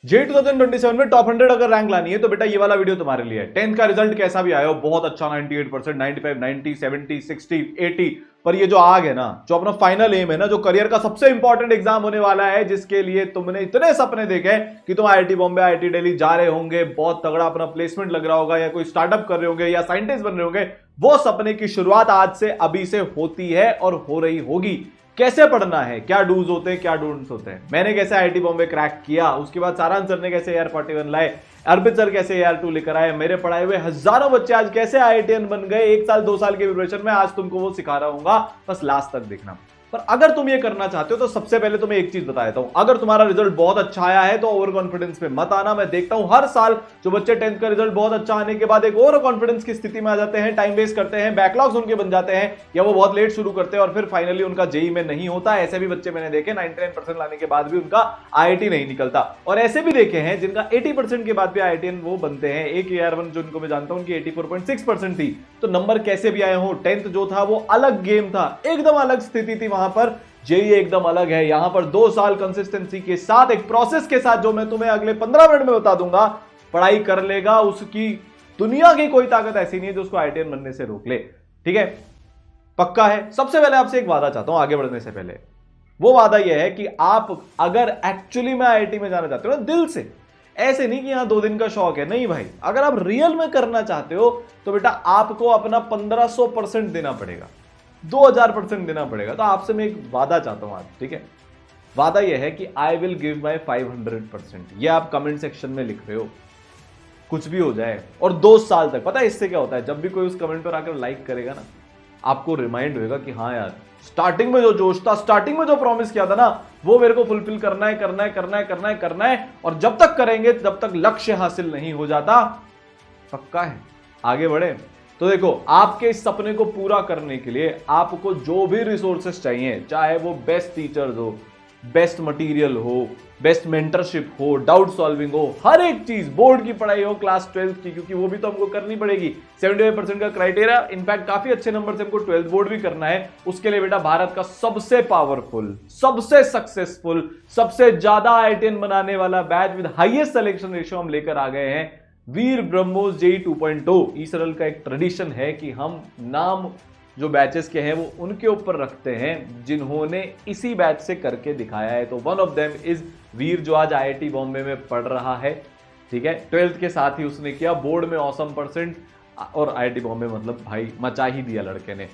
जे 2027 में टॉप 100 अगर रैंक लानी है तो बेटा ये वाला वीडियो तुम्हारे लिए है। 10th का रिजल्ट कैसा भी आया हो, बहुत अच्छा 98%, 95, 90, 70, 60, 80, पर ये जो आग है ना, जो अपना फाइनल एम है ना, जो करियर का सबसे इंपॉर्टेंट एग्जाम होने वाला है, जिसके लिए तुमने इतने सपने देखे कि तुम आईआईटी बॉम्बे, आईआईटी दिल्ली जा रहे होंगे, बहुत तगड़ा अपना प्लेसमेंट लग रहा होगा, या कोई स्टार्टअप कर रहे होंगे, या साइंटिस्ट बन रहे होंगे, वो सपने की शुरुआत आज से, अभी से होती है और हो रही होगी। कैसे पढ़ना है, क्या डूज होते हैं, क्या डोंट्स होते हैं, मैंने कैसे आईआईटी बॉम्बे क्रैक किया, उसके बाद सारांश सर ने कैसे AR41 लाए, अर्पित सर कैसे AR2 लेकर आए, मेरे पढ़ाए हुए हजारों बच्चे आज कैसे आईआईटीएन बन गए 1 साल 2 साल के प्रिपरेशन में, आज तुमको वो सिखा रहा हूं, बस लास्ट तक देखना। पर अगर तुम ये करना चाहते हो तो सबसे पहले तुम्हें एक चीज बता देता हूं, अगर तुम्हारा रिजल्ट बहुत अच्छा आया है तो ओवर कॉन्फिडेंस पे मत आना। मैं देखता हूं हर साल जो बच्चे 10th का रिजल्ट बहुत अच्छा आने के बाद एक ओवर कॉन्फिडेंस की स्थिति में आ जाते हैं, टाइम वेस्ट करते हैं, बैकलॉग्स उनके बन जाते हैं, या वो बहुत लेट शुरू करते हैं और फिर फाइनली उनका जेई में नहीं होता। ऐसे भी बच्चे मैंने देखे 99% लाने के बाद भी उनका आईआईटी नहीं निकलता, और ऐसे भी देखे हैं जिनका 80% के बाद भी आईआईटीएन वो बनते हैं। एक AR1 जो उनको मैं जानता हूं, उनकी 84.6% थी, तो नंबर कैसे भी आए हो, 10th जो था वो अलग गेम था, एकदम अलग स्थिति थी वहां पर। जेई एकदम अलग है, यहां पर 2 साल कंसिस्टेंसी के साथ, एक प्रोसेस के साथ, जो मैं तुम्हें अगले 15 मिनट में बता दूंगा, पढ़ाई कर लेगा, उसकी दुनिया की कोई ताकत ऐसी नहीं है जो उसको आईआईटीएन बनने से रोक ले। ठीक है, पक्का है। सबसे पहले आपसे एक वादा चाहता हूं आगे बढ़ने से पहले, वो वादा यह है कि आप अगर एक्चुअली में आईआईटी में जाना चाहते हो ना दिल से, ऐसे नहीं कि यहां 2 दिन का शौक है, नहीं भाई, अगर आप रियल में करना चाहते हो तो बेटा आपको अपना 1500% देना पड़ेगा, 2000% देना पड़ेगा। तो आपसे मैं एक वादा चाहता हूं आज, ठीक है, वादा यह है कि आई विल गिव माई 500%। ये आप कमेंट सेक्शन में लिख रहे हो, कुछ भी हो जाए, और 2 साल तक। पता है इससे क्या होता है, जब भी कोई उस कमेंट पर आकर लाइक करेगा ना, आपको रिमाइंड होएगा कि हाँ यार, स्टार्टिंग में जो जोश था, स्टार्टिंग में जो प्रॉमिस किया था ना, वो मेरे को फुलफिल करना है, करना है, करना है, करना है, करना है। और जब तक करेंगे तब तक लक्ष्य हासिल नहीं हो जाता। पक्का है, आगे बढ़े। तो देखो, आपके इस सपने को पूरा करने के लिए आपको जो भी रिसोर्सेस चाहिए, चाहे वो बेस्ट टीचर्स हो, बेस्ट मटेरियल हो, बेस्ट मेंटरशिप हो, डाउट सॉल्विंग हो, हर एक चीज, बोर्ड की पढ़ाई हो, क्लास 12th की, क्योंकि वो भी तो हमको करनी पड़ेगी। 75% का क्राइटेरिया, इनफैक्ट काफी अच्छे नंबर से हमको 12th बोर्ड भी करना है। उसके लिए बेटा भारत का सबसे पावरफुल, सबसे सक्सेसफुल, सबसे ज्यादा आईआईटीएन बनाने वाला batch with highest selection ratio हम लेकर आ गए हैं, वीर ब्रह्मोस जेई 2.0। ईसरल का एक ट्रेडिशन है कि हम नाम जो बैचेस के हैं वो उनके ऊपर रखते हैं जिन्होंने इसी बैच से करके दिखाया है। तो वन ऑफ देम इज वीर, जो आज आईआईटी बॉम्बे में पढ़ रहा है। ठीक है, 12th के साथ ही उसने किया, बोर्ड में औसम परसेंट, और आईआईटी बॉम्बे मतलब भाई मचा ही दिया लड़के ने।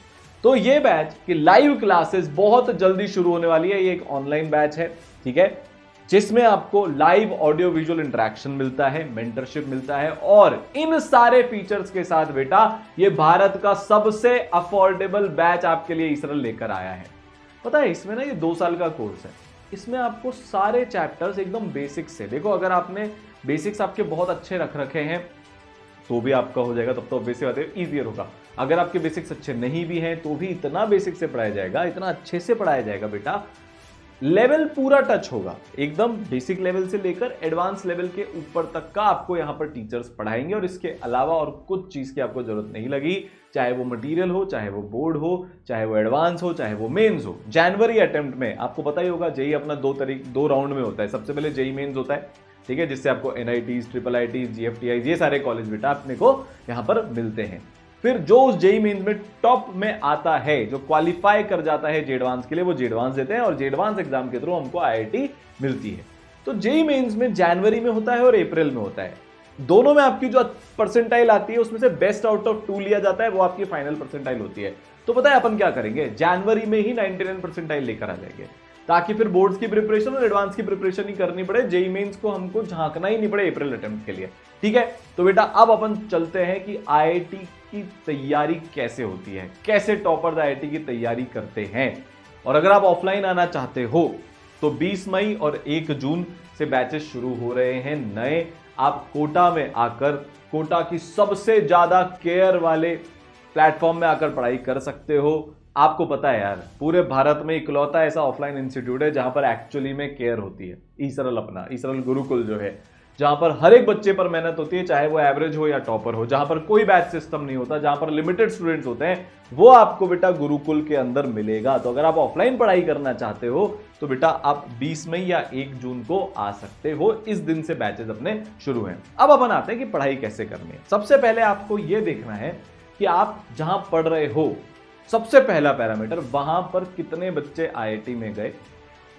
तो ये बैच की लाइव क्लासेस बहुत जल्दी शुरू होने वाली है। ये एक ऑनलाइन बैच है, ठीक है, जिसमें आपको लाइव ऑडियो विजुअल इंटरेक्शन मिलता है, मेंटरशिप मिलता है, और इन सारे फीचर्स के साथ बेटा ये भारत का सबसे अफोर्डेबल बैच आपके लिए इसरल लेकर आया है। पता है इसमें ना, ये 2 साल का कोर्स है, इसमें आपको सारे चैप्टर्स एकदम बेसिक से, देखो अगर आपने बेसिक्स आपके बहुत अच्छे रख रखे हैं तो भी आपका हो जाएगा, तब तो बेसिक बात है ईजियर होगा। अगर आपके बेसिक्स अच्छे नहीं भी हैं तो भी इतना बेसिक से पढ़ाया जाएगा, इतना अच्छे से पढ़ाया जाएगा बेटा, लेवल पूरा टच होगा, एकदम बेसिक लेवल से लेकर एडवांस लेवल के ऊपर तक का आपको यहां पर टीचर्स पढ़ाएंगे। और इसके अलावा और कुछ चीज की आपको जरूरत नहीं लगी, चाहे वो मटेरियल हो, चाहे वो बोर्ड हो, चाहे वो एडवांस हो, चाहे वो मेंस हो। जनवरी अटेम्प्ट में आपको पता ही होगा, जेई अपना 2 राउंड में होता है। सबसे पहले जेई मेंस होता है, ठीक है, जिससे आपको NITs, IIITs, GFTIs, ये सारे कॉलेज बेटा अपने को यहां पर मिलते हैं। फिर जो उस जेई मेंस में टॉप में आता है, जो क्वालिफाई कर जाता है जेडवांस के लिए, वो जेडवांस देते हैं, और जेडवांस एग्जाम के थ्रू हमको IIT मिलती है। तो जेई मेंस में जनवरी में होता है और अप्रैल में होता है। दोनों में आपकी जो परसेंटाइल आती है उसमें से बेस्ट आउट ऑफ 2 लिया जाता है, वो आपकी फाइनल परसेंटाइल होती है। तो पता है अपन क्या करेंगे, जनवरी में ही 99 परसेंटाइल लेकर आ जाएंगे, ताकि फिर बोर्ड्स की प्रिपरेशन और एडवांस की प्रिपरेशन ही करनी पड़े, जेई मेंस को हमको झांकना ही नहीं पड़े अप्रैल अटेम्प्ट के लिए। ठीक है, तो बेटा अब अपन चलते हैं कि आईआईटी की तैयारी कैसे होती है, कैसे टॉपर्स आईआईटी की तैयारी करते हैं। और अगर आप ऑफलाइन आना चाहते हो तो 20 मई और 1 जून से बैचेस शुरू हो रहे हैं नए। आप कोटा में आकर, कोटा की सबसे ज्यादा केयर वाले प्लेटफॉर्म में आकर पढ़ाई कर सकते हो। आपको पता है यार, पूरे भारत में इकलौता ऐसा ऑफलाइन इंस्टीट्यूट है जहां पर एक्चुअली में केयर होती है, ईसरल, अपना ईसरल गुरुकुल जो है। जहां पर हर एक बच्चे पर मेहनत होती है, चाहे वो एवरेज हो या टॉपर हो, जहां पर कोई बैच सिस्टम नहीं होता, जहां पर लिमिटेड स्टूडेंट्स होते हैं, वो आपको बेटा गुरुकुल के अंदर मिलेगा। तो अगर आप ऑफलाइन पढ़ाई करना चाहते हो तो बेटा आप 20 मई या 1 जून को आ सकते हो। इस दिन से बैचेस अपने शुरू हैं। अब अपन आते हैं कि पढ़ाई कैसे करनी है। सबसे पहले आपको यह देखना है कि आप जहां पढ़ रहे हो, सबसे पहला पैरामीटर वहां पर कितने बच्चे आईआईटी में गए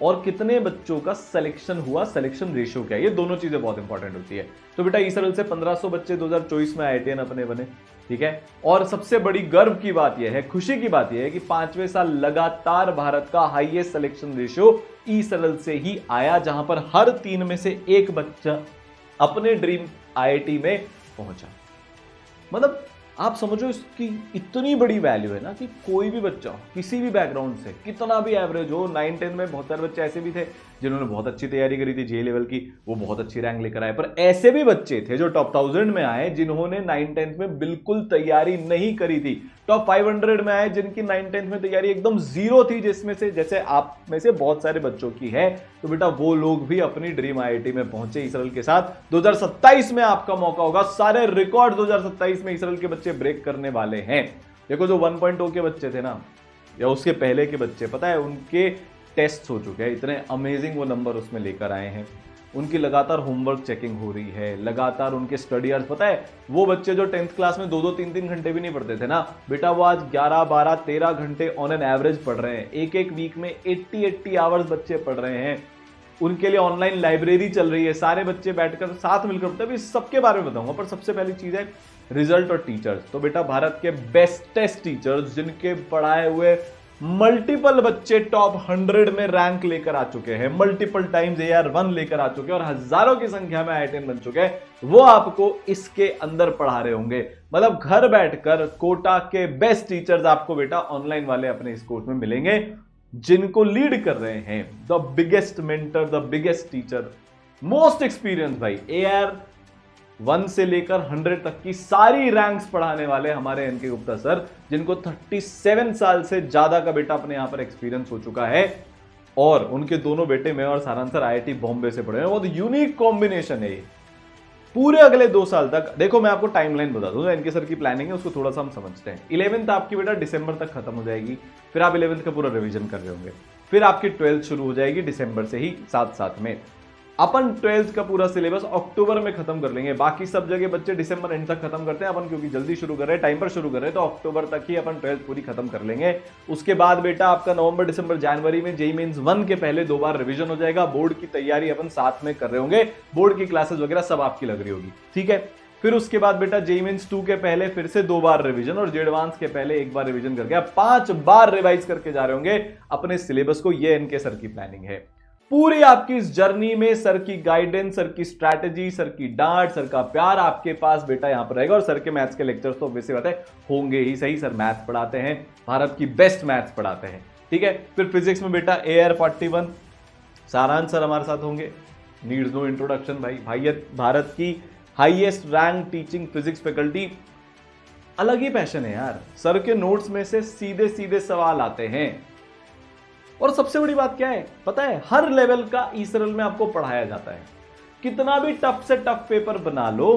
और कितने बच्चों का सिलेक्शन हुआ, सिलेक्शन रेशियो क्या है। ये दोनों चीजें बहुत इंपॉर्टेंट होती है। तो बेटा ईसरल से 1500 बच्चे 2024 में आईआईटीएन अपने बने, ठीक है। और सबसे बड़ी गर्व की बात यह है, खुशी की बात यह है कि 5वें साल लगातार भारत का हाईएस्ट सिलेक्शन रेशियो ईसरल से ही आया, जहां पर हर 3 में से 1 बच्चा अपने ड्रीम आईआईटी में पहुंचा। मतलब आप समझो इसकी इतनी बड़ी वैल्यू है ना कि कोई भी बच्चा किसी भी बैकग्राउंड से, कितना भी एवरेज हो, 9-10 में बहुत सारे बच्चे ऐसे भी थे जिन्होंने बहुत अच्छी तैयारी करी थी जे लेवल की, वो बहुत अच्छी रैंक लेकर आए। पर ऐसे भी बच्चे थे जो टॉप 1000 में आए जिन्होंने 9-10 में बिल्कुल तैयारी नहीं करी थी। टॉप 500 में आए जिनकी 9-10 में तैयारी एकदम जीरो थी, जिसमें से जैसे आप में से बहुत सारे बच्चों की है। तो बेटा वो लोग भी अपनी ड्रीम आईआईटी में पहुंचे ईसरल के साथ। 2027 में आपका मौका होगा, सारे रिकॉर्ड 2027 में ईसरल के बच्चे ब्रेक करने वाले हैं। देखो जो 1.0 के बच्चे थे ना, या उसके पहले के बच्चे, पता है उनके टेस्ट हो चुके हैं, इतने अमेजिंग वो नंबर उसमें लेकर आए हैं। उनकी लगातार होमवर्क चेकिंग हो रही है, लगातार उनके स्टडी आवर्स, पता है वो बच्चे जो 10th क्लास में 2-2, 3-3 घंटे भी नहीं पढ़ते थे ना, बेटा वो आज 11, 12, 13 घंटे ऑन एन एवरेज पढ़ रहे हैं। एक वीक में 80 आवर्स बच्चे पढ़ रहे हैं। उनके लिए ऑनलाइन लाइब्रेरी चल रही है, सारे बच्चे बैठकर साथ मिलकर पढ़ते हैं। अभी सबके बारे में बताऊंगा, पर सबसे पहली चीज है रिजल्ट और टीचर्स। तो बेटा भारत के बेस्टेस्ट टीचर्स जिनके पढ़ाए हुए मल्टीपल बच्चे टॉप 100 में रैंक लेकर आ चुके हैं, मल्टीपल टाइम्स AR1 लेकर आ चुके हैं और हजारों की संख्या में आईआईटीएन बन चुके हैं, वो आपको इसके अंदर पढ़ा रहे होंगे। मतलब घर बैठकर कोटा के बेस्ट टीचर्स आपको बेटा ऑनलाइन वाले अपने इस कोर्स में मिलेंगे, जिनको लीड कर रहे हैं the biggest mentor, the biggest teacher, most experience भाई, AR1 से लेकर 100 तक की सारी रैंक्स पढ़ाने वाले हमारे एनके गुप्ता सर, जिनको 37 साल से ज्यादा का बेटा अपने यहां पर एक्सपीरियंस हो चुका है। और उनके दोनों बेटे मैं और सारांश सर आईआईटी बॉम्बे से पढ़े हैं। बहुत यूनिक कॉम्बिनेशन है ये। पूरे अगले 2 साल तक देखो, मैं आपको टाइमलाइन बता दूंगा, एनके सर की प्लानिंग है, उसको थोड़ा सा हम समझते हैं। 11th आपकी बेटा दिसंबर तक खत्म हो जाएगी, फिर आप 11th का पूरा रिवीजन कर रहे होंगे, फिर आपकी 12th शुरू हो जाएगी दिसंबर से ही साथ साथ में। अपन 12th का पूरा सिलेबस अक्टूबर में खत्म कर लेंगे। बाकी सब जगह बच्चे दिसंबर एंड तक खत्म करते हैं, अपन क्योंकि जल्दी शुरू कर रहे हैं, टाइम पर शुरू कर रहे हैं, तो अक्टूबर तक ही अपन 12th पूरी खत्म कर लेंगे। उसके बाद बेटा आपका नवंबर, दिसंबर, जनवरी में जेईई मेंस 1 के पहले 2 बार रिवीजन हो जाएगा। बोर्ड की तैयारी अपन साथ में कर रहे होंगे, बोर्ड की क्लासेस वगैरह सब आपकी लग रही होगी, ठीक है। फिर उसके बाद बेटा जेईई मेंस 2 के पहले फिर से 2 बार रिवीजन, और जेडवांस के पहले 1 बार रिवीजन करके आप 5 बार रिवाइज करके जा रहे होंगे अपने सिलेबस को। ये एनके सर की प्लानिंग है। पूरी आपकी इस जर्नी में सर की गाइडेंस, सर की स्ट्रैटेजी, सर की डांट, सर का प्यार आपके पास बेटा यहां पर रहेगा। और सर के मैथ्स के लेक्चर्स तो वैसे बात है होंगे ही सही, सर मैथ्स पढ़ाते हैं, भारत की बेस्ट मैथ्स पढ़ाते हैं, ठीक है। फिर फिजिक्स में बेटा AR41 सारांश सर हमारे साथ होंगे, नीड्स नो इंट्रोडक्शन भाई, भारत की highest rank teaching physics faculty. अलग ही पैशन है यार, सर के नोट्स में से सीधे सीधे सवाल आते हैं। और सबसे बड़ी बात क्या है पता है, हर लेवल का ईसरल में आपको पढ़ाया जाता है। कितना भी टफ से टफ पेपर बना लो,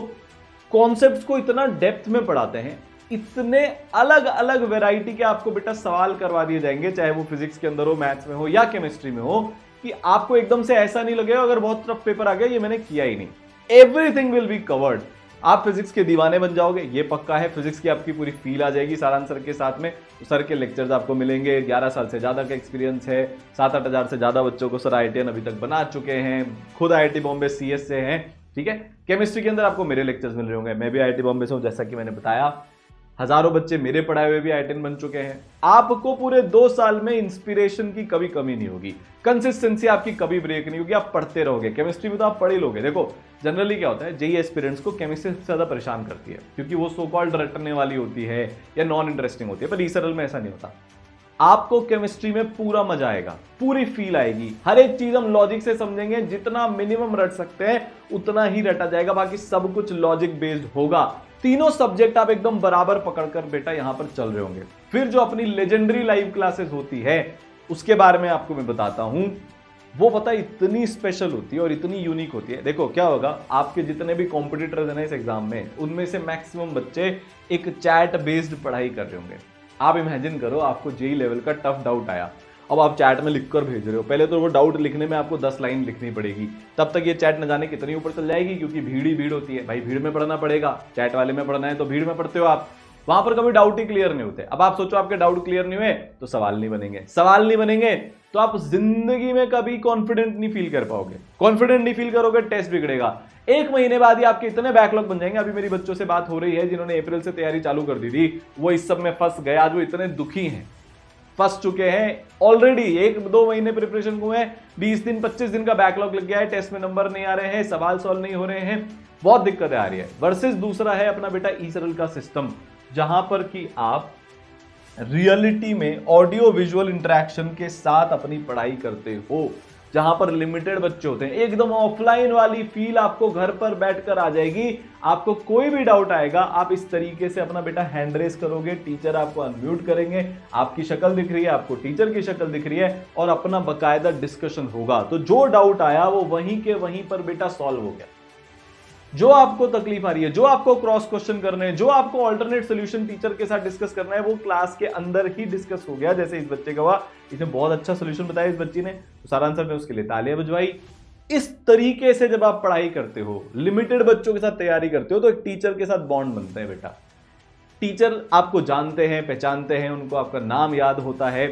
कॉन्सेप्ट्स को इतना डेप्थ में पढ़ाते हैं, इतने अलग अलग वैरायटी के आपको बेटा सवाल करवा दिए जाएंगे, चाहे वो फिजिक्स के अंदर हो, मैथ्स में हो या केमिस्ट्री में हो, कि आपको एकदम से ऐसा नहीं लगेगा अगर बहुत टफ पेपर आ गया ये मैंने किया ही नहीं। Everything will be covered. आप फिजिक्स के दीवाने बन जाओगे, ये पक्का है। फिजिक्स की आपकी पूरी फील आ जाएगी सारांश सर के साथ में। सर के लेक्चर्स आपको मिलेंगे, 11 साल से ज्यादा का एक्सपीरियंस है, 7-8 हजार से ज्यादा बच्चों को सर आईआईटीएन अभी तक बना चुके हैं, खुद आईआईटी बॉम्बे CS से हैं, ठीक है। केमिस्ट्री के अंदर आपको मेरे लेक्चर्स मिल रहे होंगे, मैं भी आईआईटी बॉम्बे से हूं, जैसा कि मैंने बताया। हजारों बच्चे मेरे पढ़ाए हुए भी आईआईटीएन बन चुके हैं। आपको पूरे 2 साल में इंस्पिरेशन की कभी कमी नहीं होगी, कंसिस्टेंसी आपकी कभी ब्रेक नहीं होगी, आप पढ़ते रहोगे। केमिस्ट्री में तो आप पढ़ ही लोगे। देखो जनरली क्या होता है, जेईई एस्पिरेंट्स को केमिस्ट्री सबसे ज्यादा परेशान करती है, क्योंकि वो सो कॉल्ड रटने वाली होती है या नॉन इंटरेस्टिंग होती है। पर ईसरल में ऐसा नहीं होता, आपको केमिस्ट्री में पूरा मजा आएगा, पूरी फील आएगी, हर एक चीज हम लॉजिक से समझेंगे, जितना मिनिमम रट सकते हैं उतना ही रटा जाएगा, बाकी सब कुछ लॉजिक बेस्ड होगा। तीनों सब्जेक्ट आप एकदम बराबर पकड़कर बेटा यहां पर चल रहे होंगे। फिर जो अपनी लेजेंडरी लाइव क्लासेस होती है उसके बारे में आपको मैं बताता हूं। वो पता है इतनी स्पेशल होती है और इतनी यूनिक होती है। देखो क्या होगा, आपके जितने भी कॉम्पिटिटर्स हैं ना इस एग्जाम में, उनमें से मैक्सिमम बच्चे एक चैट बेस्ड पढ़ाई कर रहे होंगे। आप इमेजिन करो, आपको जेई लेवल का टफ डाउट आया, अब आप चैट में लिखकर भेज रहे हो। पहले तो वो डाउट लिखने में आपको 10 लाइन लिखनी पड़ेगी, तब तक ये चैट न जाने कितनी ऊपर चल जाएगी, क्योंकि भीड़ ही भीड़ होती है भाई, भीड़ में पढ़ना पड़ेगा। चैट वाले में पढ़ना है तो भीड़ में पढ़ते हो आप, वहां पर कभी डाउट ही क्लियर नहीं होते। अब आप सोचो आपके डाउट क्लियर नहीं हुए तो सवाल नहीं बनेंगे, सवाल नहीं बनेंगे तो आप जिंदगी में कभी कॉन्फिडेंट नहीं फील कर पाओगे, कॉन्फिडेंट नहीं फील करोगे, टेस्ट बिगड़ेगा। 1 महीने बाद ही आपके इतने बैकलॉग बन जाएंगे। अभी मेरी बच्चों से बात हो रही है जिन्होंने अप्रैल से तैयारी चालू कर दी थी, वो इस सब में फंस गए, आज वो इतने दुखी हैं, फंस चुके हैं ऑलरेडी। 1-2 महीने प्रिपरेशन हुए हैं, 20 दिन 25 दिन का बैकलॉग लग गया है, टेस्ट में नंबर नहीं आ रहे हैं, सवाल सॉल्व नहीं हो रहे हैं, बहुत दिक्कतें आ रही है। वर्सेस दूसरा है अपना बेटा ई-सरल का सिस्टम, जहां पर कि आप रियलिटी में ऑडियो विजुअल इंटरेक्शन के साथ अपनी पढ़ाई करते हो, जहां पर लिमिटेड बच्चे होते हैं। एकदम ऑफलाइन वाली फील आपको घर पर बैठकर आ जाएगी। आपको कोई भी डाउट आएगा, आप इस तरीके से अपना बेटा हैंड रेस करोगे, टीचर आपको अनम्यूट करेंगे, आपकी शक्ल दिख रही है, आपको टीचर की शक्ल दिख रही है, और अपना बकायदा डिस्कशन होगा। तो जो डाउट आया वो वहीं के वहीं पर बेटा सॉल्व हो गया। जो आपको तकलीफ आ रही है, जो आपको क्रॉस क्वेश्चन करने हैं, जो आपको अल्टरनेट सोल्यूशन टीचर के साथ डिस्कस करना है, वो क्लास के अंदर ही डिस्कस हो गया। जैसे इस बच्चे का हुआ, इसने बहुत अच्छा सोल्यूशन बताया इस बच्ची ने, तो सारांश सर ने उसके लिए तालियां बजवाई। इस तरीके से जब आप पढ़ाई करते हो, लिमिटेड बच्चों के साथ तैयारी करते हो, तो एक टीचर के साथ बॉन्ड बनता है बेटा। टीचर आपको जानते हैं, पहचानते हैं, उनको आपका नाम याद होता है,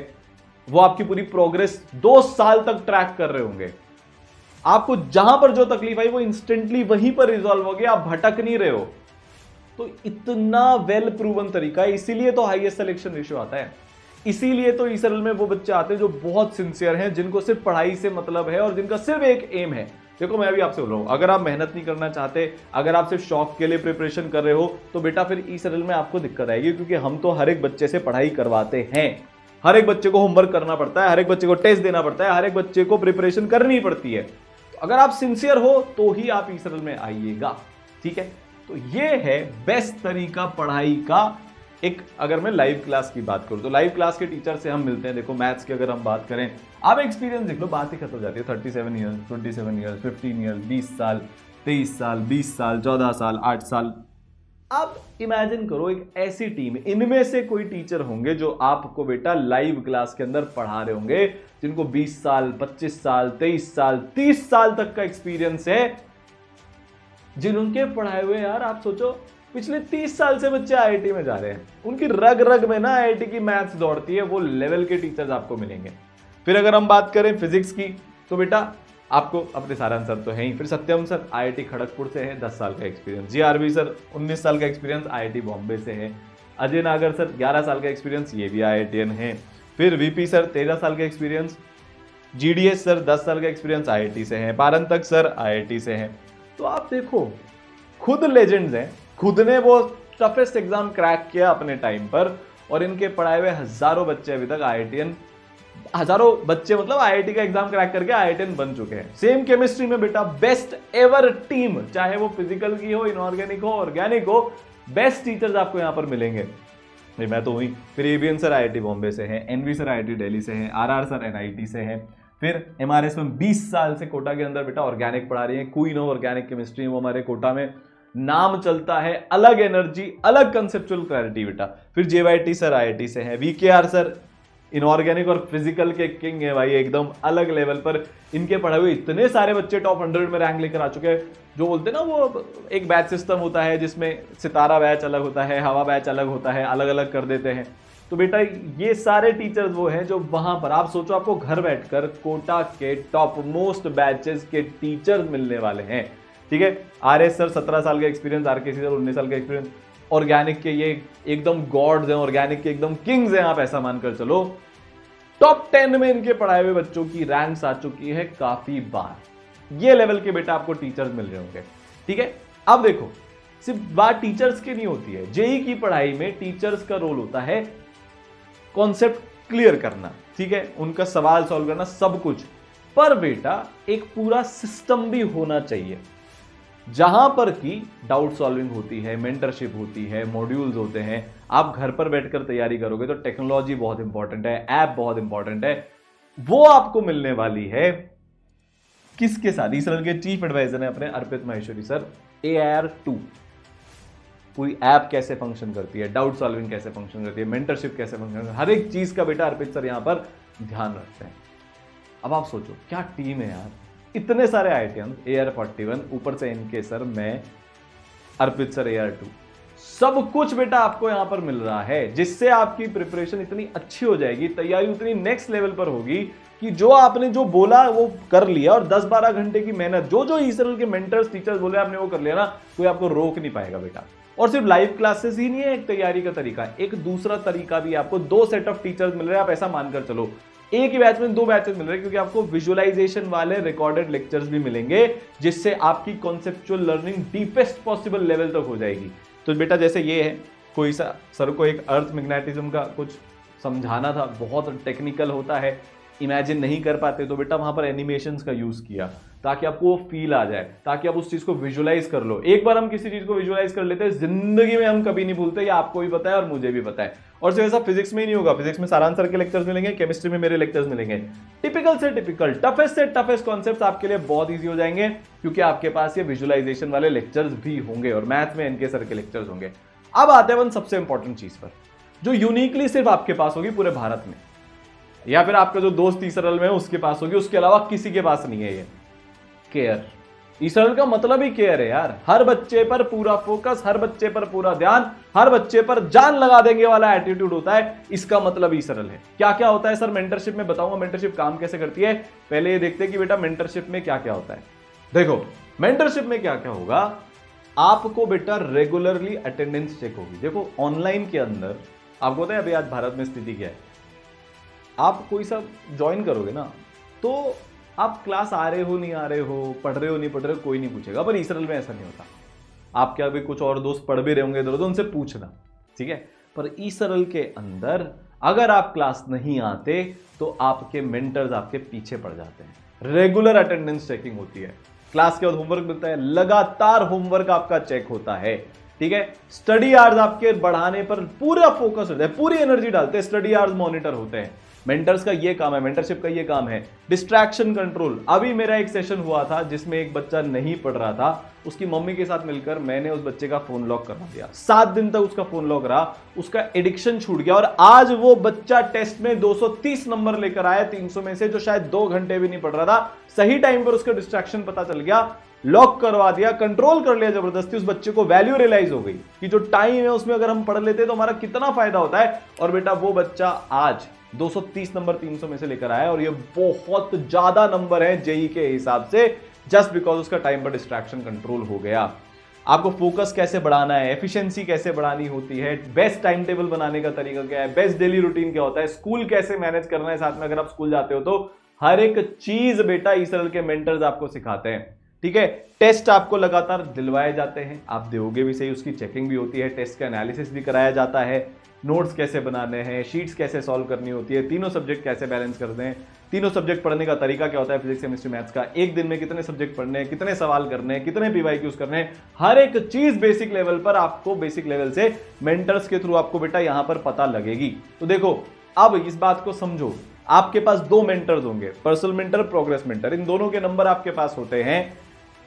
वो आपकी पूरी प्रोग्रेस 2 साल तक ट्रैक कर रहे होंगे। आपको जहां पर जो तकलीफ आई वो इंस्टेंटली वहीं पर रिजॉल्व हो गया, आप भटक नहीं रहे हो। तो इतना वेल प्रूवन तरीका है, इसीलिए तो हाईएस्ट सिलेक्शन रेशियो आता है, इसीलिए तो ई-सरल में वो बच्चे आते हैं जो बहुत सिंसियर हैं, जिनको सिर्फ पढ़ाई से मतलब है और जिनका सिर्फ एक एम है। देखो मैं अभी आपसे बोल रहा हूं, अगर आप मेहनत नहीं करना चाहते, अगर आप सिर्फ शौक के लिए प्रिपरेशन कर रहे हो, तो बेटा फिर ई-सरल में आपको दिक्कत आएगी, क्योंकि हम तो हर एक बच्चे से पढ़ाई करवाते हैं, हर एक बच्चे को होमवर्क करना पड़ता है, हर एक बच्चे को टेस्ट देना पड़ता है, हर एक बच्चे को प्रिपरेशन करनी पड़ती है। अगर आप सिंसियर हो तो ही आप ई-सरल में आइएगा, ठीक है। तो ये है बेस्ट तरीका पढ़ाई का। एक अगर मैं लाइव क्लास की बात करूं, तो लाइव क्लास के टीचर से हम मिलते हैं। देखो मैथ्स की अगर हम बात करें, आप एक्सपीरियंस देख लो, बात ही खत्म हो जाती है। 37 ईयर्स, 27 ईयर्स, 15 ईयर्स, 20 साल, 23 साल, 20 साल, 14 साल, 8 साल। आप इमेजिन करो एक ऐसी टीम, इनमें से कोई टीचर होंगे जो आपको बेटा लाइव क्लास के अंदर पढ़ा रहे होंगे, जिनको 20 साल, 25 साल, 23 साल, 30 साल तक का एक्सपीरियंस है, जिनके पढ़ाए हुए यार आप सोचो पिछले 30 साल से बच्चे आईआईटी में जा रहे हैं, उनकी रग रग में ना आईआईटी की मैथ्स दौड़ती है, वो लेवल के टीचर्स आपको मिलेंगे। फिर अगर हम बात करें फिजिक्स की, तो बेटा आपको अपने सारांश सर तो है ही, फिर सत्यम सर आईआईटी खड़गपुर से है, 10 साल का एक्सपीरियंस। जीआरबी सर 19 साल का एक्सपीरियंस, आईआईटी बॉम्बे से है। अजय नागर सर 11 साल का एक्सपीरियंस, ये भी आईआईटीएन है। फिर वीपी सर 13 साल का एक्सपीरियंस, जीडीएस सर 10 साल का एक्सपीरियंस, आईआईटी से है। पारंतक सर आईआईटी से हैं। तो आप देखो खुद लेजेंड्स हैं, खुद ने वो टफेस्ट एग्जाम क्रैक किया अपने टाइम पर, और इनके पढ़ाए हुए हजारों बच्चे अभी तक आईआईटीएन, हजारों बच्चे मतलब आईआईटी का एग्जाम क्रैक करके आईआईटीएन बन चुके हैं। सेम केमिस्ट्री में बेटा बेस्ट एवर टीम, चाहे वो फिजिकल की हो, इनऑर्गेनिक हो, ऑर्गेनिक हो, बेस्ट टीचर्स आपको यहां पर मिलेंगे। मैं तो हुई। फिर एबीएन सर आईआईटी बॉम्बे से हैं, एनवी सर आईआईटी दिल्ली से हैं, आरआर सर एनआईटी से हैं। फिर एमआरएस में 20 साल से कोटा के अंदर बेटा ऑर्गेनिक पढ़ा रही है, क्वीन ऑफ ऑर्गेनिक केमिस्ट्री, वो हमारे कोटा में नाम चलता है। अलग एनर्जी, अलग कंसेप्चुअल क्लैरिटी बेटा। फिर जेवाईटी सर आईआईटी से हैं, वीकेआर सर इनऑर्गेनिक और फिजिकल के किंग है भाई, एकदम अलग लेवल पर इनके पढ़े हुए इतने सारे बच्चे टॉप 100 में रैंक लेकर आ चुके हैं। जो बोलते हैं ना वो एक बैच सिस्टम होता है जिसमें सितारा बैच अलग होता है, हवा बैच अलग होता है, अलग अलग कर देते हैं। तो बेटा ये सारे टीचर्स वो हैं जो वहां पर आप सोचो आपको घर बैठकर कोटा के टॉप मोस्ट बैचेस के टीचर्स मिलने वाले हैं, ठीक है। आरएस सर 17 साल का एक्सपीरियंस, आरकेसी सर 19 साल का एक्सपीरियंस। ऑर्गेनिक के ये एकदम गॉड्स हैं, ऑर्गेनिक के एकदम किंग्स हैं, आप ऐसा मानकर चलो। टॉप 10 में इनके पढ़ाए हुए बच्चों की रैंक्स आ चुकी है काफी बार। ये लेवल के बेटा आपको टीचर्स मिल रहे होंगे, ठीक है। अब देखो सिर्फ बात टीचर्स की नहीं होती है, जेई की पढ़ाई में टीचर्स का रोल होता है कॉन्सेप्ट क्लियर करना, ठीक है, उनका सवाल सॉल्व करना, सब कुछ। पर बेटा एक पूरा सिस्टम भी होना चाहिए जहां पर की डाउट सॉल्विंग होती है, मेंटरशिप होती है, मॉड्यूल्स होते हैं। आप घर पर बैठकर तैयारी करोगे तो टेक्नोलॉजी बहुत इंपॉर्टेंट है, ऐप बहुत इंपॉर्टेंट है, वो आपको मिलने वाली है किसके साथ? ईसरल के चीफ एडवाइजर हैं अपने अर्पित माहेश्वरी सर। AIR2 पूरी ऐप कैसे फंक्शन करती है, डाउट सॉल्विंग कैसे फंक्शन करती है, मेंटरशिप कैसे फंक्शन करती है, हर एक चीज का बेटा अर्पित सर यहां पर ध्यान रखते हैं। अब आप सोचो क्या टीम है यार, इतने सारे IITians, AR41, ऊपर से इनके सर, मैं, अर्पित सर, AR2, सब कुछ बेटा आपको यहां पर मिल रहा है, जिससे आपकी प्रिपरेशन इतनी अच्छी हो जाएगी, तैयारी उतनी नेक्स्ट लेवल पर होगी कि जो आपने जो बोला वो कर लिया, और 10-12 घंटे की मेहनत जो जो ईसरल के मेंटर्स टीचर्स बोले आपने वो कर लिया ना, कोई आपको रोक नहीं पाएगा बेटा। और सिर्फ लाइव क्लासेस ही नहीं है एक तैयारी का तरीका, एक दूसरा तरीका भी आपको, 2 सेट ऑफ टीचर्स मिल रहे हैं। आप ऐसा मानकर चलो एक ही बैच में 2 बैचेस मिल रहे हैं, क्योंकि आपको विजुअलाइजेशन वाले रिकॉर्डेड लेक्चर्स भी मिलेंगे, जिससे आपकी conceptual learning deepest possible level तक हो जाएगी। तो बेटा जैसे ये है, कोई सा सर को एक अर्थ मैग्नेटिज्म का कुछ समझाना था, बहुत टेक्निकल होता है, इमेजिन नहीं कर पाते, तो बेटा वहां पर एनिमेशंस का यूज किया ताकि आपको वो फील आ जाए, ताकि आप उस चीज को विजुअलाइज कर लो। एक बार हम किसी चीज को विजुअलाइज कर लेते हैं, जिंदगी में हम कभी नहीं भूलते, ये आपको भी पता है और मुझे भी पता है। और सिर्फ ऐसा फिजिक्स में ही नहीं होगा, फिजिक्स में सारांश सर के लेक्चर्स मिलेंगे, केमिस्ट्री में मेरे लेक्चर्स मिलेंगे। टिपिकल से टिपिकल, टफेस्ट से टफेस्ट कॉन्सेप्ट्स आपके लिए बहुत ईजी हो जाएंगे, क्योंकि आपके पास ये विजुअलाइजेशन वाले लेक्चर्स भी होंगे, और मैथ में इनके सर के लेक्चर्स होंगे। अब आते हैं सबसे इंपॉर्टेंट चीज पर, जो यूनिकली सिर्फ आपके पास होगी पूरे भारत में, या फिर आपका जो दोस्त ईसरल में है उसके पास होगी, उसके अलावा किसी के पास नहीं है। ये केयर, ईसरल का मतलब ही केयर है यार। हर बच्चे पर पूरा फोकस, हर बच्चे पर पूरा ध्यान, हर बच्चे पर जान लगा देंगे वाला एटीट्यूड होता है, इसका मतलब ईसरल है। क्या क्या होता है सर मेंटरशिप में, बताऊंगा मेंटरशिप काम कैसे करती है। पहले ये देखते हैं कि बेटा मेंटरशिप में क्या क्या होता है। देखो मेंटरशिप में क्या क्या होगा, आपको बेटा रेगुलरली अटेंडेंस चेक होगी। देखो ऑनलाइन के अंदर आपको पता है अभी आज भारत में स्थिति क्या है, आप कोई सा ज्वाइन करोगे ना, तो आप क्लास आ रहे हो नहीं आ रहे हो, पढ़ रहे हो नहीं पढ़ रहे हो, कोई नहीं पूछेगा। पर ईसरल में ऐसा नहीं होता। आपके अभी कुछ और दोस्त पढ़ भी रहे होंगे इधर उधर, उनसे पूछना, ठीक है। पर ईसरल के अंदर अगर आप क्लास नहीं आते तो आपके मेंटर्स आपके पीछे पड़ जाते हैं। रेगुलर अटेंडेंस चेकिंग होती है, क्लास के बाद होमवर्क मिलता है, लगातार होमवर्क आपका चेक होता है, ठीक है। स्टडी आवर्स आपके बढ़ाने पर पूरा फोकस होता है, पूरी एनर्जी डालते हैं, स्टडी आवर्स मॉनिटर होते हैं। मेंटर्स का ये काम है, मेंटरशिप का ये काम है। डिस्ट्रैक्शन कंट्रोल, अभी मेरा एक सेशन हुआ था जिसमें एक बच्चा नहीं पढ़ रहा था, उसकी मम्मी के साथ मिलकर मैंने उस बच्चे का फोन लॉक करवा दिया। 7 दिन तक उसका फोन लॉक रहा, उसका एडिक्शन छूट गया, और आज वो बच्चा टेस्ट में 230 नंबर लेकर आया 300 में से, जो शायद 2 घंटे भी नहीं पढ़ रहा था। सही टाइम पर उसका डिस्ट्रैक्शन पता चल गया, लॉक करवा दिया, कंट्रोल कर लिया जबरदस्ती। उस बच्चे को वैल्यू रियलाइज हो गई कि जो टाइम है उसमें अगर हम पढ़ लेते तो हमारा कितना फायदा होता है। और बेटा वो बच्चा आज 230 नंबर 300 में से लेकर आया, और ये बहुत ज्यादा नंबर है जेई के हिसाब से, जस्ट बिकॉज उसका टाइम पर डिस्ट्रैक्शन कंट्रोल हो गया। आपको फोकस कैसे बढ़ाना है, एफिशिएंसी कैसे बढ़ानी होती है, बेस्ट टाइम टेबल बनाने का तरीका क्या है, बेस्ट डेली रूटीन क्या होता है, स्कूल कैसे मैनेज करना है साथ में अगर आप स्कूल जाते हो तो, हर एक चीज बेटा ईसरल के मेंटर्स आपको सिखाते हैं, ठीक है। टेस्ट आपको लगातार दिलवाए जाते हैं, आप दोगे भी सही, उसकी चेकिंग भी होती है, टेस्ट का एनालिसिस भी कराया जाता है, नोट्स कैसे बनाने हैं, शीट्स कैसे सॉल्व करनी होती है, तीनों सब्जेक्ट कैसे बैलेंस करते हैं, तीनों सब्जेक्ट पढ़ने का तरीका क्या होता है, फिजिक्स केमिस्ट्री मैथ्स का, एक दिन में कितने सब्जेक्ट पढ़ने हैं, कितने सवाल करने हैं, कितने पीवाईक्यूज करने हैं, हर एक चीज बेसिक लेवल पर आपको, बेसिक लेवल से मेंटर्स के थ्रू आपको बेटा यहां पर पता लगेगी। तो देखो अब इस बात को समझो, आपके पास 2 मेंटर्स होंगे, पर्सनल मेंटर, प्रोग्रेस मेंटर, इन दोनों के नंबर आपके पास होते हैं।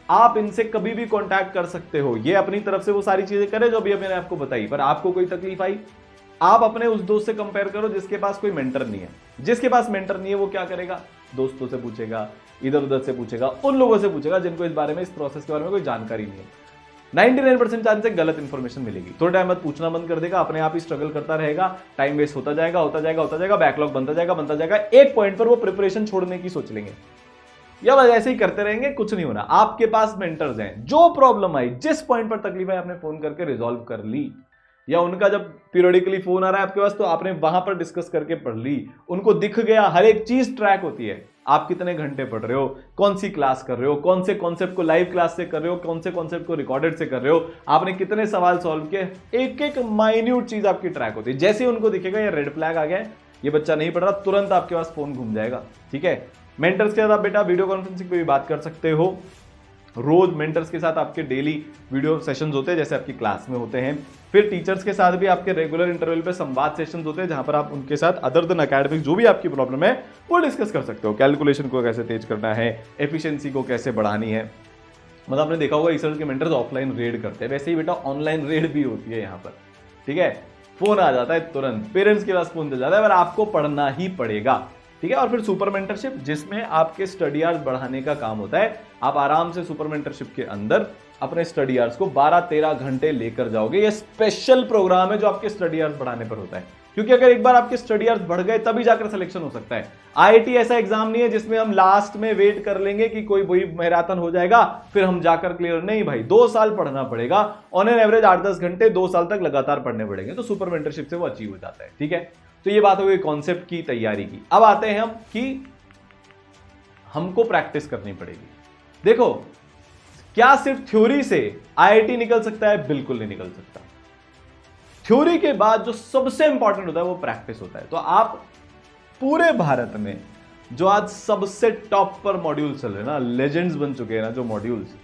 आप इनसे कभी भी कांटेक्ट कर सकते हो, ये अपनी तरफ से वो सारी चीजें करे जो अभी मैंने आपको बताई। पर आपको कोई तकलीफ आई, आप अपने उस दोस्त से कंपेयर करो जिसके पास कोई मेंटर नहीं है। जिसके पास मेंटर नहीं है वो क्या करेगा, दोस्तों से पूछेगा, इधर उधर से पूछेगा, उन लोगों से पूछेगा जिनको इस बारे में, इस प्रोसेस के बारे में कोई जानकारी नहीं है। 99% चांस है गलत इंफॉर्मेशन मिलेगी। थोड़े टाइम बाद पूछना बंद कर देगा, अपने आप ही स्ट्रगल करता रहेगा, टाइम वेस्ट होता जाएगा, होता जाएगा, होता जाएगा, बैकलॉग बनता जाएगा, बनता जाएगा। एक पॉइंट पर वो प्रिपरेशन छोड़ने की सोच लेंगे, या बस ऐसे ही करते रहेंगे, कुछ नहीं होना। आपके पास मेंटर्स हैं, जो प्रॉब्लम आई, जिस पॉइंट पर तकलीफ है, आपने फोन करके रिजॉल्व कर ली, या उनका जब पीरियडिकली फोन आ रहा है आपके पास तो आपने वहां पर डिस्कस करके पढ़ ली, उनको दिख गया, हर एक चीज ट्रैक होती है। आप कितने घंटे पढ़ रहे हो, कौन सी क्लास कर रहे हो, कौन से कॉन्सेप्ट को लाइव क्लास से कर रहे हो, कौन से कॉन्सेप्ट को रिकॉर्डेड से कर रहे हो, आपने कितने सवाल सॉल्व किए, एक एक माइन्यूट चीज आपकी ट्रैक होती है। जैसे उनको दिखेगा ये रेड फ्लैग आ गया, ये बच्चा नहीं पढ़ रहा, तुरंत आपके पास फोन घूम जाएगा, ठीक है। मेंटर्स के साथ आप बेटा वीडियो कॉन्फ्रेंसिंग पे भी बात कर सकते हो, रोज मेंटर्स के साथ आपके डेली वीडियो सेशंस होते हैं जैसे आपकी क्लास में होते हैं। फिर टीचर्स के साथ भी आपके रेगुलर इंटरवल पे संवाद सेशंस होते हैं जहां पर आप उनके साथ अदर देन एकेडमिक जो भी आपकी प्रॉब्लम है वो डिस्कस कर सकते हो। कैलकुलेशन को कैसे तेज करना है, एफिशिएंसी को कैसे बढ़ानी है। मतलब आपने देखा होगा इस के मेंटर्स ऑफलाइन रेड करते हैं, वैसे ही बेटा ऑनलाइन रेड भी होती है यहाँ पर। ठीक है, फोन आ जाता है तुरंत, पेरेंट्स के पास फोन चल जाता है, पर आपको पढ़ना ही पड़ेगा। ठीक है, और फिर सुपर मेंटरशिप जिसमें आपके स्टडी आवर्स बढ़ाने का काम होता है। आप आराम से सुपर मेंटरशिप के अंदर अपने स्टडी आवर्स को 12-13 घंटे लेकर जाओगे। ये स्पेशल प्रोग्राम है जो आपके स्टडी आवर्स बढ़ाने पर होता है, क्योंकि अगर एक बार आपके स्टडी आवर्स बढ़ गए तभी जाकर सिलेक्शन हो सकता है। आईआईटी ऐसा एग्जाम नहीं है जिसमें हम लास्ट में वेट कर लेंगे कि कोई वही मैराथन हो जाएगा फिर हम जाकर क्लियर, नहीं भाई, 2 साल पढ़ना पड़ेगा। ऑन एन एवरेज 8-10 घंटे 2 साल तक लगातार पढ़ने पड़ेंगे, तो सुपर मेंटरशिप से वो अचीव हो जाता है। ठीक है, तो ये बात हो गई कॉन्सेप्ट की तैयारी की। अब आते हैं हम कि हमको प्रैक्टिस करनी पड़ेगी। देखो, क्या सिर्फ थ्योरी से आईआईटी निकल सकता है? बिल्कुल नहीं निकल सकता। थ्योरी के बाद जो सबसे इंपॉर्टेंट होता है वो प्रैक्टिस होता है। तो आप पूरे भारत में जो आज सबसे टॉप पर मॉड्यूल चल रहे हैं ना, लेजेंड्स बन चुके हैं ना जो मॉड्यूल्स,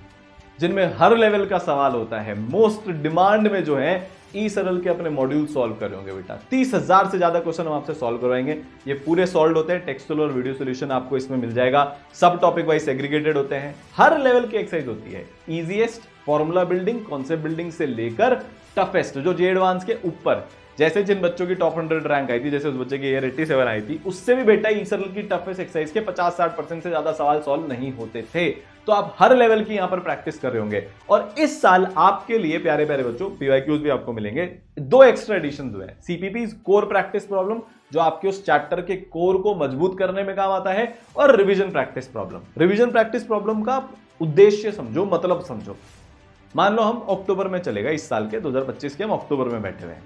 जिनमें हर लेवल का सवाल होता है, मोस्ट डिमांड में जो है ई सरल के अपने मॉड्यूल सॉल्व कर होंगे बेटा। 30,000 से ज्यादा क्वेश्चन हम आपसे सॉल्व करवाएंगे। ये पूरे सॉल्व होते हैं, टेक्सचुअल और वीडियो सॉल्यूशन आपको इसमें मिल जाएगा। सब टॉपिक वाइज सेग्रीगेटेड होते हैं, हर लेवल की एक्सरसाइज होती है। Easiest, formula building, concept building से लेकर टफेस्ट जो जे एडवांस के ऊपर, जैसे जिन बच्चों की टॉप 100 रैंक आई थी, जैसे उस बच्चे की ईयर 87 आई थी, उससे भी बेटा ई सरल की टफेस्ट एक्सरसाइज के 50-60% से ज्यादा सवाल सॉल्व नहीं होते थे। तो आप हर लेवल की यहां पर प्रैक्टिस कर रहे होंगे। और इस साल आपके लिए प्यारे प्यारे बच्चों पीवाईक्यूज भी आपको मिलेंगे। 2 एक्स्ट्रा एडिशन हुए हैं। सीपीपी कोर प्रैक्टिस प्रॉब्लम जो आपके उस चैप्टर के कोर को मजबूत करने में काम आता है, और revision practice problem. Revision practice problem का उद्देश्य समझो, मतलब समझो। मान लो हम अक्टूबर में चलेगा, इस साल के 2025 के हम अक्टूबर में बैठे हुए हैं।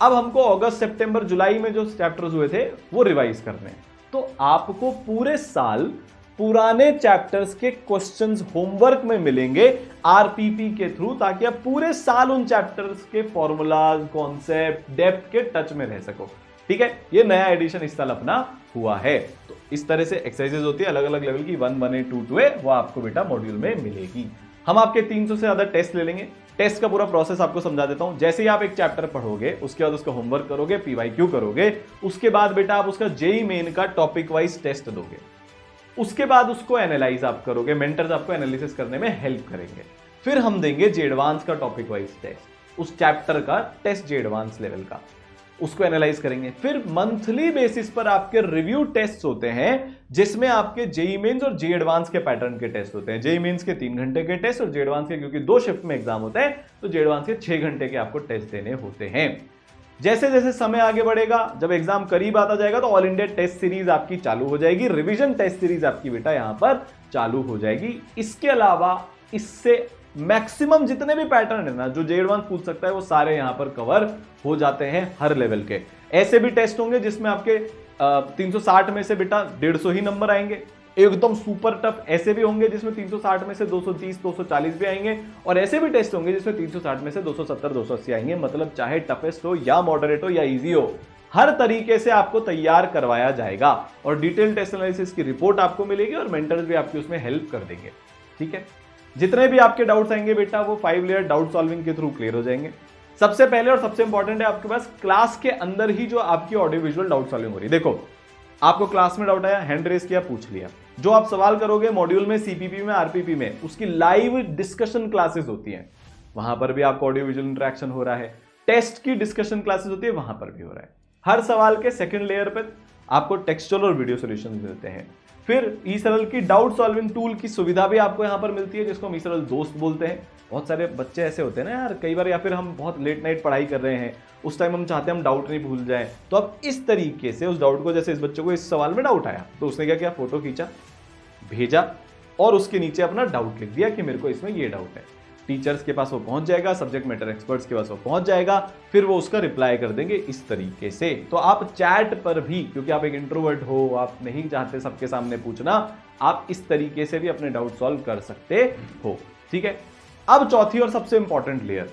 अब हमको अगस्त, सितंबर, जुलाई में जो चैप्टर्स हुए थे वो रिवाइज करने हैं। तो आपको पूरे साल पुराने चैप्टर्स के क्वेश्चंस होमवर्क में मिलेंगे आरपीपी के थ्रू, ताकि आप पूरे साल उन चैप्टर्स के फॉर्मूलाज, कॉन्सेप्ट, डेप्थ के टच में रह सको। ठीक है, ये नया एडिशन इस साल अपना हुआ है। तो इस तरह से एक्सरसाइजेज होती है अलग अलग लेवल की, 1, 1A, 2, 2A, वो आपको बेटा मॉड्यूल में मिलेगी। हम आपके 300 से ज्यादा टेस्ट ले लेंगे। टेस्ट का पूरा प्रोसेस आपको समझा देता हूं। जैसे ही आप एक चैप्टर पढ़ोगे, उसके बाद उसका होमवर्क करोगे, पीवाईक्यू करोगे, उसके बाद बेटा आप उसका जेई मेन का टॉपिक वाइज टेस्ट दोगे। उसके बाद उसको एनालाइज आप करोगे, मेंटर्स आपको एनालिसिस करने में हेल्प करेंगे। फिर हम देंगे जे एडवांस का टॉपिक वाइज टेस्ट, उस चैप्टर का टेस्ट जे एडवांस लेवल का, उसको एनालाइज करेंगे। फिर मंथली बेसिस पर आपके रिव्यू टेस्ट होते हैं, जिसमें आपके जेई मेंस और जे एडवांस के पैटर्न के टेस्ट होते हैं। जेई मेंस के 3 घंटे के टेस्ट और जे एडवांस के, क्योंकि 2 शिफ्ट में एग्जाम होता है, तो जे एडवांस के 6 घंटे के आपको टेस्ट देने होते हैं। जैसे जैसे समय आगे बढ़ेगा, जब एग्जाम करीब आता जाएगा, तो ऑल इंडिया टेस्ट सीरीज आपकी चालू हो जाएगी। रिवीजन टेस्ट सीरीज आपकी बेटा यहां पर चालू हो जाएगी। इसके अलावा इससे मैक्सिमम जितने भी पैटर्न है ना जो जे एडवांस पूछ सकता है, वो सारे यहां पर कवर हो जाते हैं हर लेवल के। ऐसे भी टेस्ट होंगे जिसमें आपके 360 में से बेटा 150 ही नंबर आएंगे, एकदम सुपर टफ। ऐसे भी होंगे जिसमें 360 में से 230, 240 भी आएंगे, और ऐसे भी टेस्ट होंगे जिसमें 360 में से 270, 280 आएंगे। मतलब चाहे टफेस्ट हो या मॉडरेट हो या इजी हो, हर तरीके से आपको तैयार करवाया जाएगा। और डिटेल टेस्ट एनालिसिस की रिपोर्ट आपको मिलेगी, और मेंटर्स भी आपकी उसमें हेल्प कर देंगे। ठीक है, जितने भी आपके डाउट्स आएंगे बेटा वो 5 लेयर डाउट सॉल्विंग के थ्रू क्लियर हो जाएंगे। सबसे पहले और सबसे इंपॉर्टेंट है, आपके पास क्लास के अंदर ही जो आपकी ऑडियो विजुअल डाउट सॉल्विंग हो रही है। देखो, आपको क्लास में डाउट आया, हैंड रेस किया, पूछ लिया। जो आप सवाल करोगे मॉड्यूल में, सीपीपी में, आरपीपी में, उसकी लाइव डिस्कशन क्लासेस होती हैं, वहां पर भी आपको ऑडियो विजुअल इंटरेक्शन हो रहा है। टेस्ट की डिस्कशन क्लासेस होती है, वहां पर भी हो रहा है। हर सवाल के सेकंड लेयर पर आपको टेक्सचुअल और वीडियो सॉल्यूशन मिलते हैं। फिर ई सरल की डाउट सॉल्विंग टूल की सुविधा भी आपको यहां पर मिलती है, जिसको हम ई सरल दोस्त बोलते हैं। बहुत सारे बच्चे ऐसे होते हैं ना यार, कई बार, या फिर हम बहुत लेट नाइट पढ़ाई कर रहे हैं, उस टाइम हम चाहते हैं हम डाउट नहीं भूल जाएं, तो अब इस तरीके से उस डाउट को, जैसे इस बच्चे को इस सवाल में डाउट आया, तो उसने क्या किया, फोटो खींचा, भेजा, और उसके नीचे अपना डाउट लिख दिया कि मेरे को इसमें ये डाउट है। टीचर्स के पास वो पहुंच जाएगा, सब्जेक्ट मैटर एक्सपर्ट्स के पास वो पहुंच जाएगा, फिर वो उसका रिप्लाई कर देंगे इस तरीके से। तो आप चैट पर भी, क्योंकि आप एक इंट्रोवर्ट हो, आप नहीं चाहते सबके सामने पूछना, आप इस तरीके से भी अपने डाउट सॉल्व कर सकते हो। ठीक है, अब चौथी और सबसे इंपॉर्टेंट लेयर,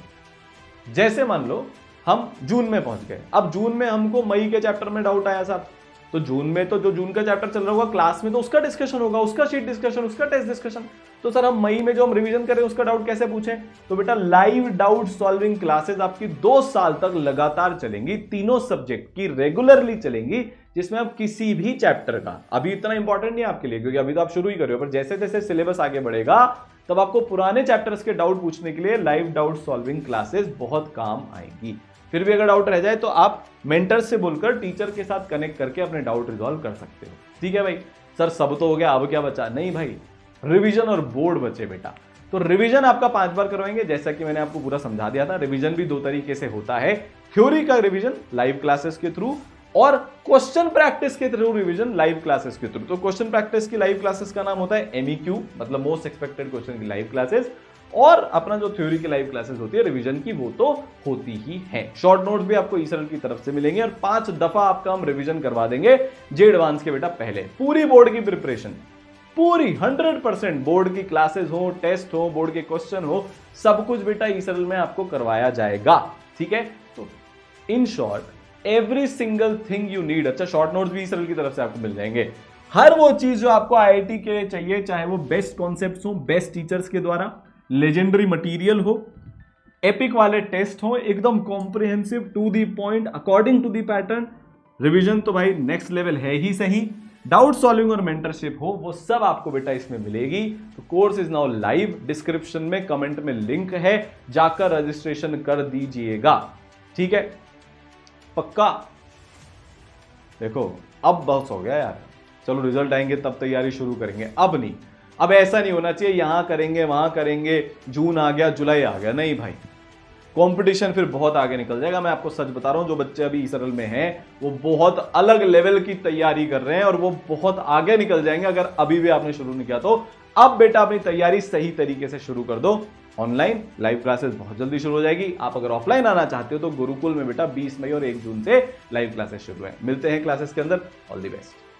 जैसे मान लो हम जून में पहुंच गए। अब जून में हमको मई के चैप्टर में डाउट आया साहब, तो जून में तो जो जून का चैप्टर चल रहा होगा क्लास में, तो उसका डिस्कशन होगा, उसका शीट डिस्कशन, उसका टेस्ट डिस्कशन। तो सर हम मई में जो हम रिवीजन करें उसका डाउट कैसे पूछें? तो बेटा लाइव डाउट सॉल्विंग क्लासेस आपकी 2 साल तक लगातार चलेंगी, तीनों सब्जेक्ट की रेगुलरली चलेंगी, जिसमें आप किसी भी चैप्टर का, अभी इतना इंपॉर्टेंट नहीं है आपके लिए क्योंकि अभी तो आप शुरू ही कर रहे हो, पर जैसे जैसे सिलेबस आगे बढ़ेगा तब आपको पुराने चैप्टर्स के डाउट पूछने के लिए लाइव डाउट सॉल्विंग क्लासेस बहुत काम आएंगी। फिर भी अगर डाउट रह जाए तो आप मेंटर से बोलकर टीचर के साथ कनेक्ट करके अपने डाउट रिजॉल्व कर सकते हो। ठीक है भाई, सर सब तो हो गया, अब क्या बचा? नहीं भाई, रिवीजन और बोर्ड बचे बेटा। तो रिवीजन आपका 5 बार करवाएंगे, जैसा कि मैंने आपको पूरा समझा दिया था। रिवीजन भी 2 तरीके से होता है, थ्योरी का रिवीजन लाइव क्लासेस के थ्रू और क्वेश्चन प्रैक्टिस के थ्रू रिवीजन लाइव क्लासेस के थ्रू। तो क्वेश्चन प्रैक्टिस की लाइव क्लासेस का नाम होता है MEQ, मतलब मोस्ट एक्सपेक्टेड क्वेश्चन की लाइव क्लासेस, और अपना जो थ्योरी की लाइव क्लासेस होती है रिवीजन की, वो तो होती ही है। शॉर्ट नोट्स भी आपको ईसरल की तरफ से मिलेंगे और 5 दफा आपका हम रिवीजन करवा देंगे जे एडवांस के बेटा। पहले पूरी बोर्ड की प्रिपरेशन, पूरी 100% बोर्ड की क्लासेस हो, टेस्ट हो, बोर्ड के क्वेश्चन हो, सब कुछ बेटा ईसरल में आपको करवाया जाएगा। ठीक है, तो in short every single thing you need. अच्छा, शॉर्ट नोट्स भी ईसरल की तरफ से आपको मिल जाएंगे। हर वो चीज जो आपको IIT के लिए चाहिए, चाहे वो बेस्ट कॉन्सेप्ट्स हो, बेस्ट टीचर्स के द्वारा, लेजेंडरी मटेरियल हो, एपिक वाले टेस्ट हो, एकदम comprehensive, to the point, according to the pattern, revision तो भाई नेक्स्ट लेवल है ही सही, डाउट सॉल्विंग और मेंटरशिप हो, वो सब आपको बेटा इसमें मिलेगी। तो course is now live, description में कमेंट में लिंक है, जाकर रजिस्ट्रेशन कर दीजिएगा। ठीक है, पक्का? देखो अब बस हो गया यार, चलो रिजल्ट आएंगे तब तैयारी शुरू करेंगे, अब नहीं। अब ऐसा नहीं होना चाहिए यहां करेंगे वहां करेंगे, जून आ गया जुलाई आ गया, नहीं भाई, कंपटीशन फिर बहुत आगे निकल जाएगा। मैं आपको सच बता रहा हूं, जो बच्चे अभी ईसरल में हैं वो बहुत अलग लेवल की तैयारी कर रहे हैं और वो बहुत आगे निकल जाएंगे अगर अभी भी आपने शुरू नहीं किया तो। अब बेटा अपनी तैयारी सही तरीके से शुरू कर दो। ऑनलाइन लाइव क्लासेस बहुत जल्दी शुरू हो जाएगी। आप अगर ऑफलाइन आना चाहते हो तो गुरुकुल में बेटा 20 मई और 1 जून से लाइव क्लासेस शुरू है। मिलते हैं क्लासेस के अंदर। All the best.